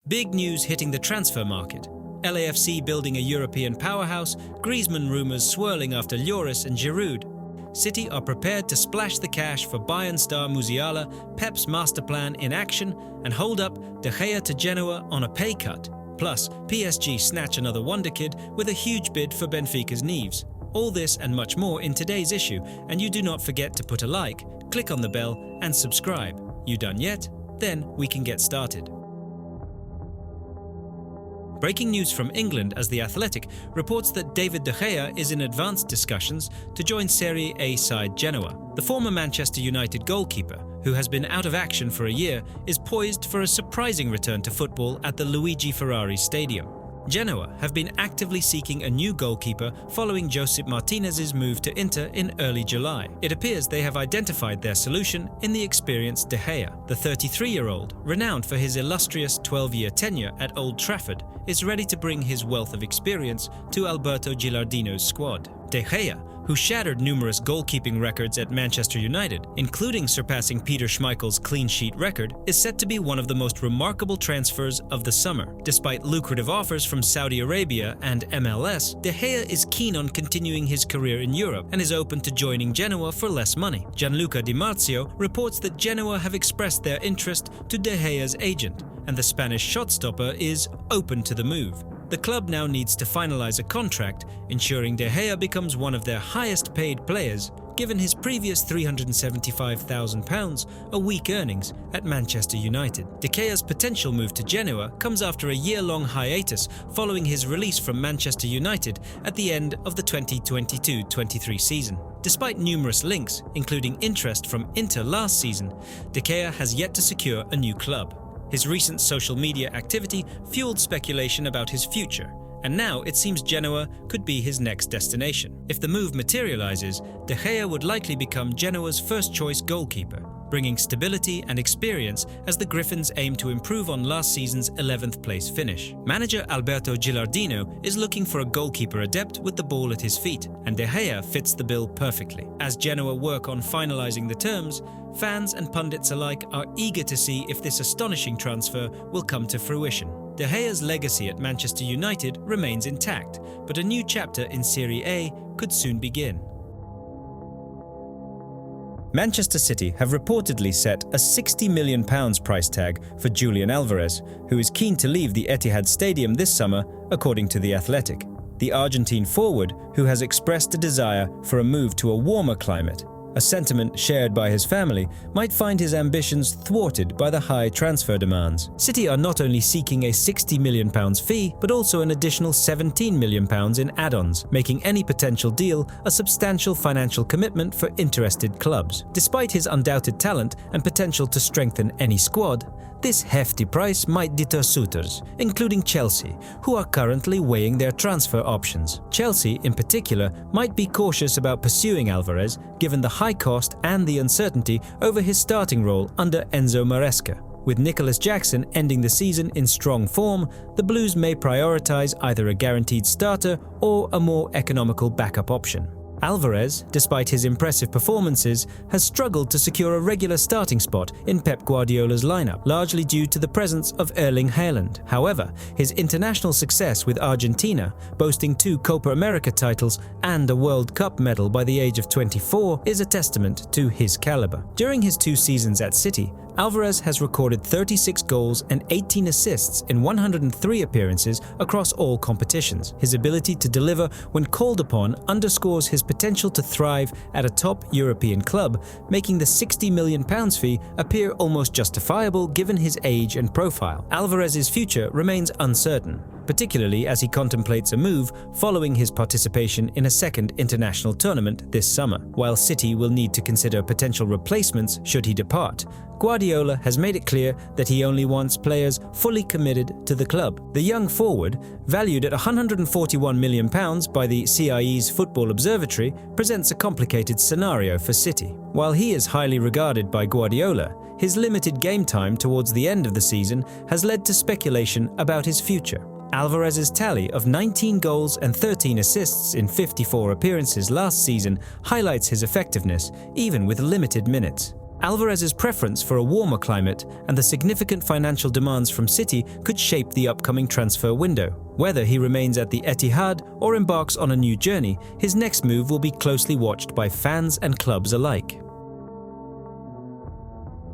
Big news hitting the transfer market. LAFC building a European powerhouse, Griezmann rumours swirling after Lloris and Giroud. City are prepared to splash the cash for Bayern star Musiala, Pep's master plan in action, and hold up De Gea to Genoa on a pay cut. Plus, PSG snatch another wonder kid with a huge bid for Benfica's Neves. All this and much more in today's issue, and you do not forget to put a like, click on the bell, and subscribe. You done yet? Then we can get started. Breaking news from England as The Athletic reports that David De Gea is in advanced discussions to join Serie A side Genoa. The former Manchester United goalkeeper, who has been out of action for a year, is poised for a surprising return to football at the Luigi Ferrari Stadium. Genoa have been actively seeking a new goalkeeper following Josep Martinez's move to Inter in early July. It appears they have identified their solution in the experienced De Gea. The 33-year-old, renowned for his illustrious 12-year tenure at Old Trafford, is ready to bring his wealth of experience to Alberto Gilardino's squad. De Gea, who shattered numerous goalkeeping records at Manchester United, including surpassing Peter Schmeichel's clean sheet record, is set to be one of the most remarkable transfers of the summer. Despite lucrative offers from Saudi Arabia and MLS, De Gea is keen on continuing his career in Europe and is open to joining Genoa for less money. Gianluca Di Marzio reports that Genoa have expressed their interest to De Gea's agent, and the Spanish shot-stopper is open to the move. The club now needs to finalize a contract, ensuring De Gea becomes one of their highest-paid players, given his previous £375,000 a week earnings at Manchester United. De Gea's potential move to Genoa comes after a year-long hiatus following his release from Manchester United at the end of the 2022-23 season. Despite numerous links, including interest from Inter last season, De Gea has yet to secure a new club. His recent social media activity fueled speculation about his future, and now it seems Genoa could be his next destination. If the move materializes, De Gea would likely become Genoa's first-choice goalkeeper, bringing stability and experience as the Griffins aim to improve on last season's 11th place finish. Manager Alberto Gilardino is looking for a goalkeeper adept with the ball at his feet, and De Gea fits the bill perfectly. As Genoa work on finalizing the terms, fans and pundits alike are eager to see if this astonishing transfer will come to fruition. De Gea's legacy at Manchester United remains intact, but a new chapter in Serie A could soon begin. Manchester City have reportedly set a £60 million price tag for Julian Alvarez, who is keen to leave the Etihad Stadium this summer, according to The Athletic. The Argentine forward, who has expressed a desire for a move to a warmer climate, a sentiment shared by his family, might find his ambitions thwarted by the high transfer demands. City are not only seeking a £60 million fee, but also an additional £17 million in add-ons, making any potential deal a substantial financial commitment for interested clubs. Despite his undoubted talent and potential to strengthen any squad, this hefty price might deter suitors, including Chelsea, who are currently weighing their transfer options. Chelsea, in particular, might be cautious about pursuing Alvarez, given the high cost and the uncertainty over his starting role under Enzo Maresca. With Nicholas Jackson ending the season in strong form, the Blues may prioritize either a guaranteed starter or a more economical backup option. Alvarez, despite his impressive performances, has struggled to secure a regular starting spot in Pep Guardiola's lineup, largely due to the presence of Erling Haaland. However, his international success with Argentina, boasting 2 Copa America titles and a World Cup medal by the age of 24, is a testament to his caliber. During his 2 seasons at City, Alvarez has recorded 36 goals and 18 assists in 103 appearances across all competitions. His ability to deliver when called upon underscores his potential to thrive at a top European club, making the £60 million fee appear almost justifiable given his age and profile. Alvarez's future remains uncertain, particularly as he contemplates a move following his participation in a second international tournament this summer. While City will need to consider potential replacements should he depart, Guardiola has made it clear that he only wants players fully committed to the club. The young forward, valued at £141 million by the CIE's Football Observatory, presents a complicated scenario for City. While he is highly regarded by Guardiola, his limited game time towards the end of the season has led to speculation about his future. Alvarez's tally of 19 goals and 13 assists in 54 appearances last season highlights his effectiveness, even with limited minutes. Alvarez's preference for a warmer climate and the significant financial demands from City could shape the upcoming transfer window. Whether he remains at the Etihad or embarks on a new journey, his next move will be closely watched by fans and clubs alike.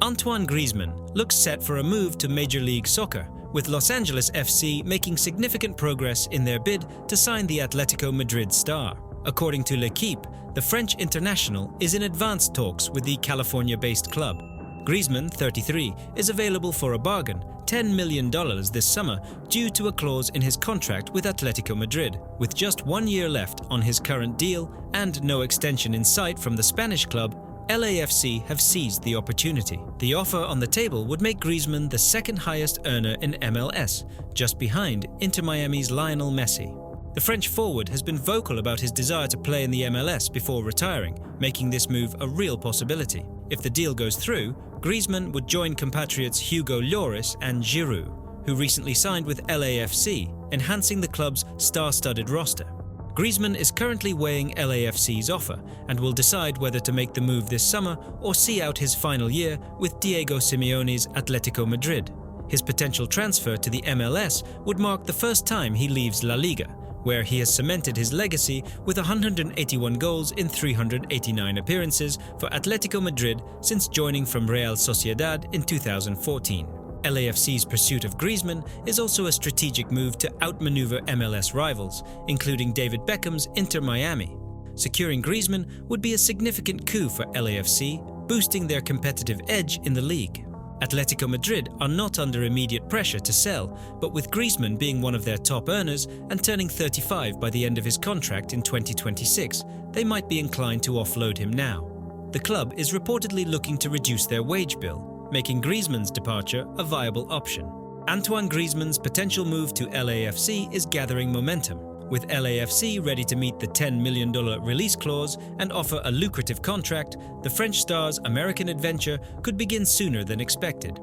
Antoine Griezmann looks set for a move to Major League Soccer, with Los Angeles FC making significant progress in their bid to sign the Atletico Madrid star. According to L'Équipe, the French international is in advanced talks with the California-based club. Griezmann, 33, is available for a bargain, $10 million this summer, due to a clause in his contract with Atletico Madrid. With just 1 year left on his current deal and no extension in sight from the Spanish club, LAFC have seized the opportunity. The offer on the table would make Griezmann the second highest earner in MLS, just behind Inter Miami's Lionel Messi. The French forward has been vocal about his desire to play in the MLS before retiring, making this move a real possibility. If the deal goes through, Griezmann would join compatriots Hugo Lloris and Giroud, who recently signed with LAFC, enhancing the club's star-studded roster. Griezmann is currently weighing LAFC's offer and will decide whether to make the move this summer or see out his final year with Diego Simeone's Atletico Madrid. His potential transfer to the MLS would mark the first time he leaves La Liga, where he has cemented his legacy with 181 goals in 389 appearances for Atletico Madrid since joining from Real Sociedad in 2014. LAFC's pursuit of Griezmann is also a strategic move to outmaneuver MLS rivals, including David Beckham's Inter Miami. Securing Griezmann would be a significant coup for LAFC, boosting their competitive edge in the league. Atletico Madrid are not under immediate pressure to sell, but with Griezmann being one of their top earners and turning 35 by the end of his contract in 2026, they might be inclined to offload him now. The club is reportedly looking to reduce their wage bill, making Griezmann's departure a viable option. Antoine Griezmann's potential move to LAFC is gathering momentum, with LAFC ready to meet the $10 million release clause and offer a lucrative contract. The French star's American adventure could begin sooner than expected.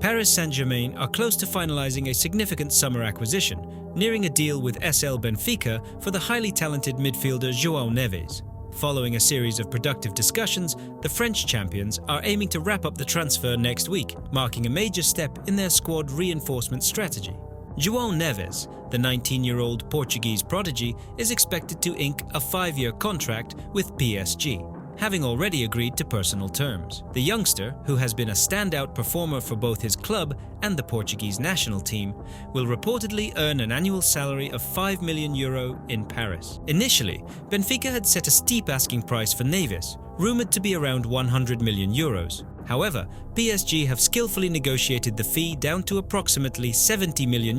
Paris Saint-Germain are close to finalizing a significant summer acquisition, nearing a deal with SL Benfica for the highly talented midfielder João Neves. Following a series of productive discussions, the French champions are aiming to wrap up the transfer next week, marking a major step in their squad reinforcement strategy. João Neves, the 19-year-old Portuguese prodigy, is expected to ink a 5-year contract with PSG, having already agreed to personal terms. The youngster, who has been a standout performer for both his club and the Portuguese national team, will reportedly earn an annual salary of €5 million in Paris. Initially, Benfica had set a steep asking price for Neves, rumoured to be around €100 million. However, PSG have skillfully negotiated the fee down to approximately €70 million.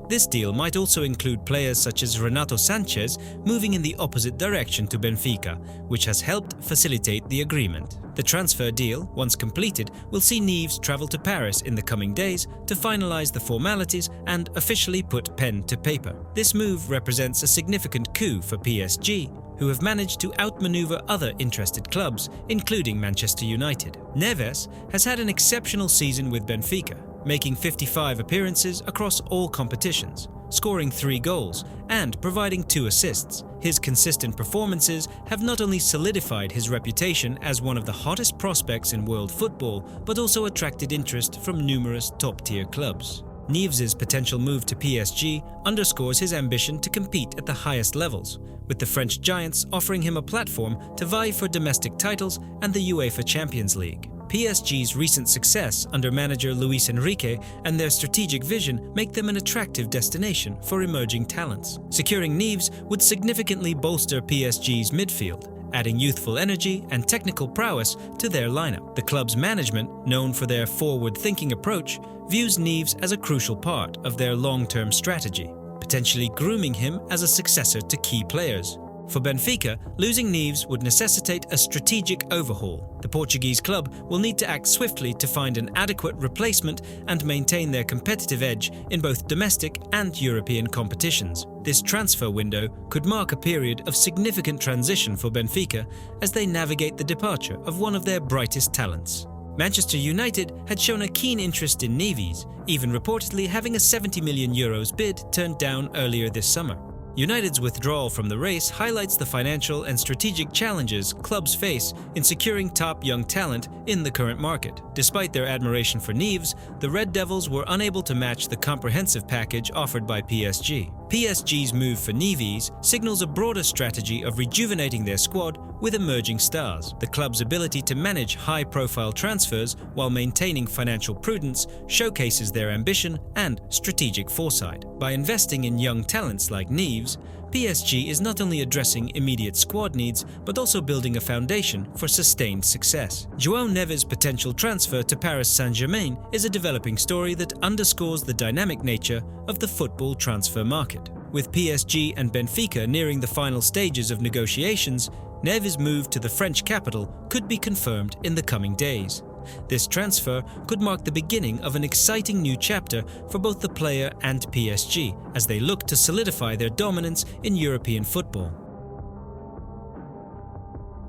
This deal might also include players such as Renato Sanchez moving in the opposite direction to Benfica, which has helped facilitate the agreement. The transfer deal, once completed, will see Neves travel to Paris in the coming days to finalise the formalities and officially put pen to paper. This move represents a significant coup for PSG, who have managed to outmaneuver other interested clubs, including Manchester United. Neves has had an exceptional season with Benfica, making 55 appearances across all competitions, scoring 3 goals and providing 2 assists. His consistent performances have not only solidified his reputation as one of the hottest prospects in world football, but also attracted interest from numerous top-tier clubs. Neves' potential move to PSG underscores his ambition to compete at the highest levels, with the French giants offering him a platform to vie for domestic titles and the UEFA Champions League. PSG's recent success under manager Luis Enrique and their strategic vision make them an attractive destination for emerging talents. Securing Neves would significantly bolster PSG's midfield, adding youthful energy and technical prowess to their lineup. The club's management, known for their forward-thinking approach, views Neves as a crucial part of their long-term strategy, potentially grooming him as a successor to key players. For Benfica, losing Neves would necessitate a strategic overhaul. The Portuguese club will need to act swiftly to find an adequate replacement and maintain their competitive edge in both domestic and European competitions. This transfer window could mark a period of significant transition for Benfica as they navigate the departure of one of their brightest talents. Manchester United had shown a keen interest in Neves, even reportedly having a €70 million bid turned down earlier this summer. United's withdrawal from the race highlights the financial and strategic challenges clubs face in securing top young talent in the current market. Despite their admiration for Nives, the Red Devils were unable to match the comprehensive package offered by PSG. PSG's move for Nives signals a broader strategy of rejuvenating their squad with emerging stars. The club's ability to manage high-profile transfers while maintaining financial prudence showcases their ambition and strategic foresight. By investing in young talents like Nives, PSG is not only addressing immediate squad needs, but also building a foundation for sustained success. João Neves' potential transfer to Paris Saint-Germain is a developing story that underscores the dynamic nature of the football transfer market. With PSG and Benfica nearing the final stages of negotiations, Neves' move to the French capital could be confirmed in the coming days. This transfer could mark the beginning of an exciting new chapter for both the player and PSG as they look to solidify their dominance in European football.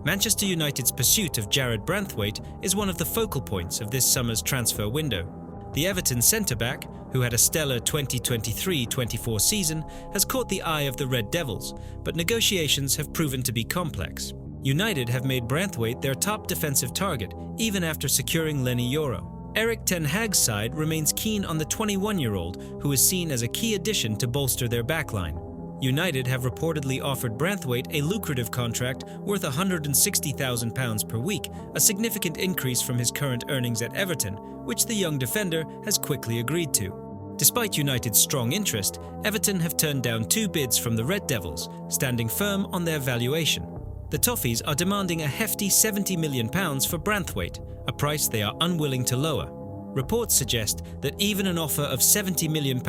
Manchester United's pursuit of Jarrad Branthwaite is one of the focal points of this summer's transfer window. The Everton centre-back, who had a stellar 2023-24 season, has caught the eye of the Red Devils, but negotiations have proven to be complex. United have made Branthwaite their top defensive target, even after securing Leny Yoro. Erik ten Hag's side remains keen on the 21-year-old, who is seen as a key addition to bolster their backline. United have reportedly offered Branthwaite a lucrative contract worth £160,000 per week, a significant increase from his current earnings at Everton, which the young defender has quickly agreed to. Despite United's strong interest, Everton have turned down 2 bids from the Red Devils, standing firm on their valuation. The Toffees are demanding a hefty £70 million for Branthwaite, a price they are unwilling to lower. Reports suggest that even an offer of £70 million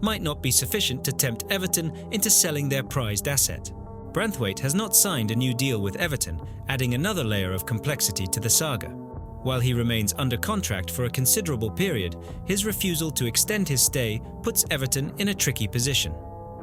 might not be sufficient to tempt Everton into selling their prized asset. Branthwaite has not signed a new deal with Everton, adding another layer of complexity to the saga. While he remains under contract for a considerable period, his refusal to extend his stay puts Everton in a tricky position.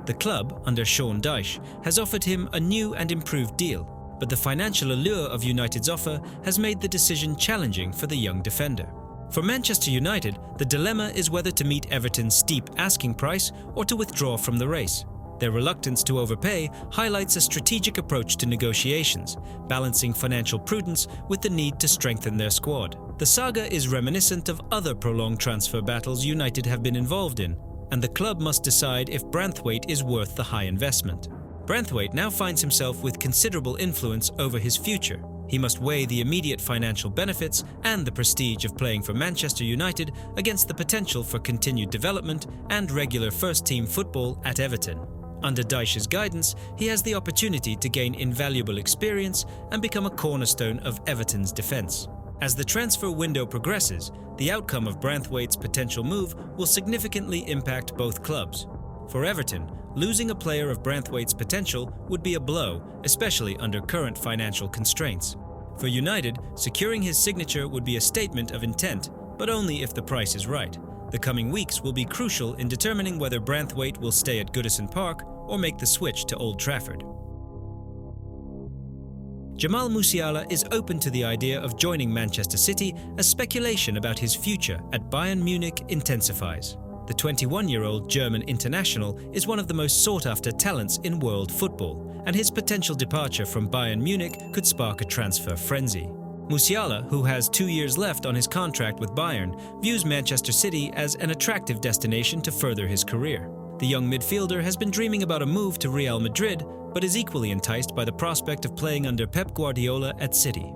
The club, under Sean Dyche, has offered him a new and improved deal, but the financial allure of United's offer has made the decision challenging for the young defender. For Manchester United, the dilemma is whether to meet Everton's steep asking price or to withdraw from the race. Their reluctance to overpay highlights a strategic approach to negotiations, balancing financial prudence with the need to strengthen their squad. The saga is reminiscent of other prolonged transfer battles United have been involved in, and the club must decide if Branthwaite is worth the high investment. Branthwaite now finds himself with considerable influence over his future. He must weigh the immediate financial benefits and the prestige of playing for Manchester United against the potential for continued development and regular first-team football at Everton. Under Dyche's guidance, he has the opportunity to gain invaluable experience and become a cornerstone of Everton's defence. As the transfer window progresses, the outcome of Branthwaite's potential move will significantly impact both clubs. For Everton, losing a player of Branthwaite's potential would be a blow, especially under current financial constraints. For United, securing his signature would be a statement of intent, but only if the price is right. The coming weeks will be crucial in determining whether Branthwaite will stay at Goodison Park or make the switch to Old Trafford. Jamal Musiala is open to the idea of joining Manchester City as speculation about his future at Bayern Munich intensifies. The 21-year-old German international is one of the most sought-after talents in world football, and his potential departure from Bayern Munich could spark a transfer frenzy. Musiala, who has 2 years left on his contract with Bayern, views Manchester City as an attractive destination to further his career. The young midfielder has been dreaming about a move to Real Madrid, but is equally enticed by the prospect of playing under Pep Guardiola at City.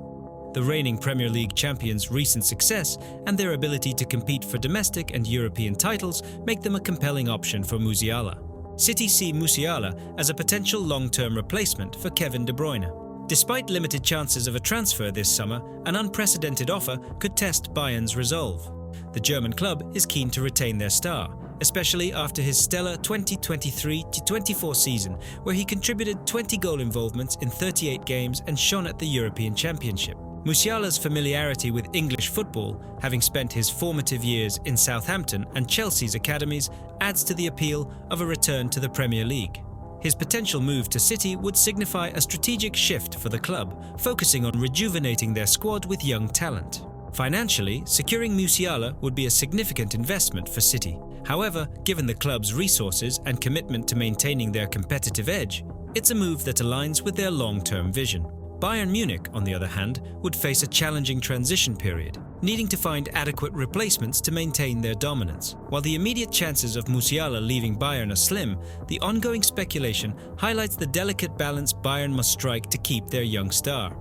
The reigning Premier League champions' recent success and their ability to compete for domestic and European titles make them a compelling option for Musiala. City see Musiala as a potential long-term replacement for Kevin De Bruyne. Despite limited chances of a transfer this summer, an unprecedented offer could test Bayern's resolve. The German club is keen to retain their star, especially after his stellar 2023-24 season, where he contributed 20 goal involvements in 38 games and shone at the European Championship. Musiala's familiarity with English football, having spent his formative years in Southampton and Chelsea's academies, adds to the appeal of a return to the Premier League. His potential move to City would signify a strategic shift for the club, focusing on rejuvenating their squad with young talent. Financially, securing Musiala would be a significant investment for City. However, given the club's resources and commitment to maintaining their competitive edge, it's a move that aligns with their long-term vision. Bayern Munich, on the other hand, would face a challenging transition period, needing to find adequate replacements to maintain their dominance. While the immediate chances of Musiala leaving Bayern are slim, the ongoing speculation highlights the delicate balance Bayern must strike to keep their young star.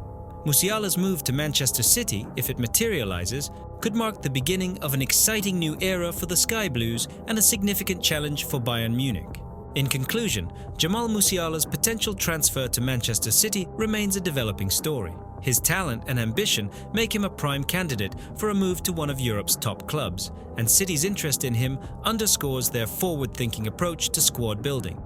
Musiala's move to Manchester City, if it materializes, could mark the beginning of an exciting new era for the Sky Blues and a significant challenge for Bayern Munich. In conclusion, Jamal Musiala's potential transfer to Manchester City remains a developing story. His talent and ambition make him a prime candidate for a move to one of Europe's top clubs, and City's interest in him underscores their forward-thinking approach to squad building.